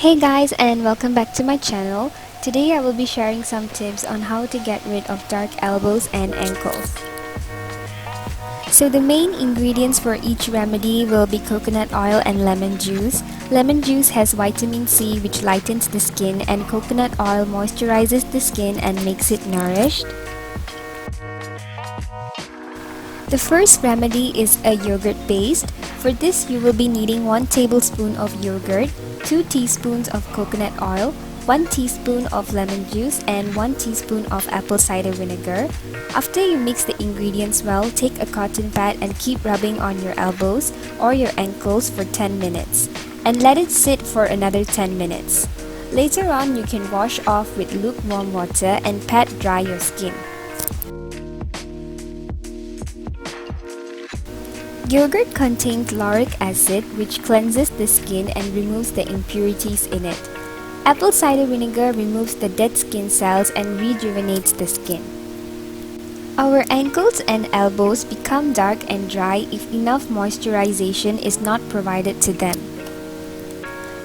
Hey guys, and welcome back to my channel. Today I will be sharing some tips on how to get rid of dark elbows and ankles. So the main ingredients for each remedy will be coconut oil and lemon juice. Lemon juice has vitamin C which lightens the skin, and coconut oil moisturizes the skin and makes it nourished. The first remedy is a yogurt paste. For this, you will be needing 1 tablespoon of yogurt, 2 teaspoons of coconut oil, 1 teaspoon of lemon juice, and 1 teaspoon of apple cider vinegar. After you mix the ingredients well, take a cotton pad and keep rubbing on your elbows or your ankles for 10 minutes. And let it sit for another 10 minutes. Later on, you can wash off with lukewarm water and pat dry your skin. Yogurt contains lauric acid, which cleanses the skin and removes the impurities in it. Apple cider vinegar removes the dead skin cells and rejuvenates the skin. Our ankles and elbows become dark and dry if enough moisturization is not provided to them.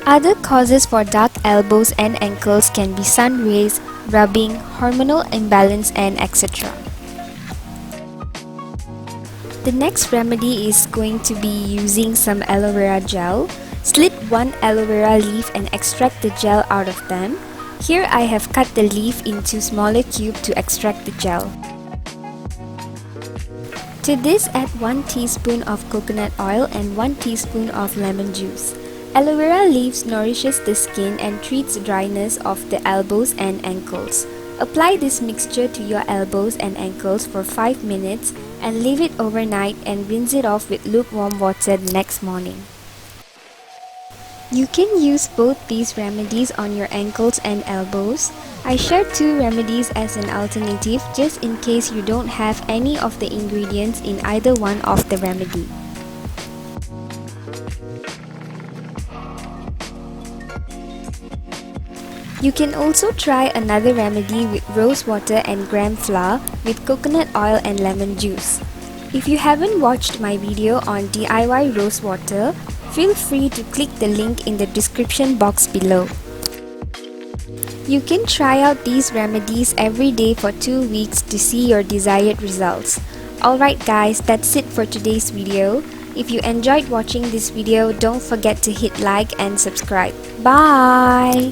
Other causes for dark elbows and ankles can be sun rays, rubbing, hormonal imbalance, and etc. The next remedy is going to be using some aloe vera gel. Slit 1 aloe vera leaf and extract the gel out of them. Here I have cut the leaf into smaller cubes to extract the gel. To this, add 1 teaspoon of coconut oil and 1 teaspoon of lemon juice. Aloe vera leaves nourishes the skin and treats dryness of the elbows and ankles. Apply this mixture to your elbows and ankles for 5 minutes and leave it overnight and rinse it off with lukewarm water the next morning. You can use both these remedies on your ankles and elbows. I shared 2 remedies as an alternative just in case you don't have any of the ingredients in either one of the remedy. You can also try another remedy with rose water and gram flour with coconut oil and lemon juice. If you haven't watched my video on DIY rose water, feel free to click the link in the description box below. You can try out these remedies every day for 2 weeks to see your desired results. Alright guys, that's it for today's video. If you enjoyed watching this video, don't forget to hit like and subscribe. Bye!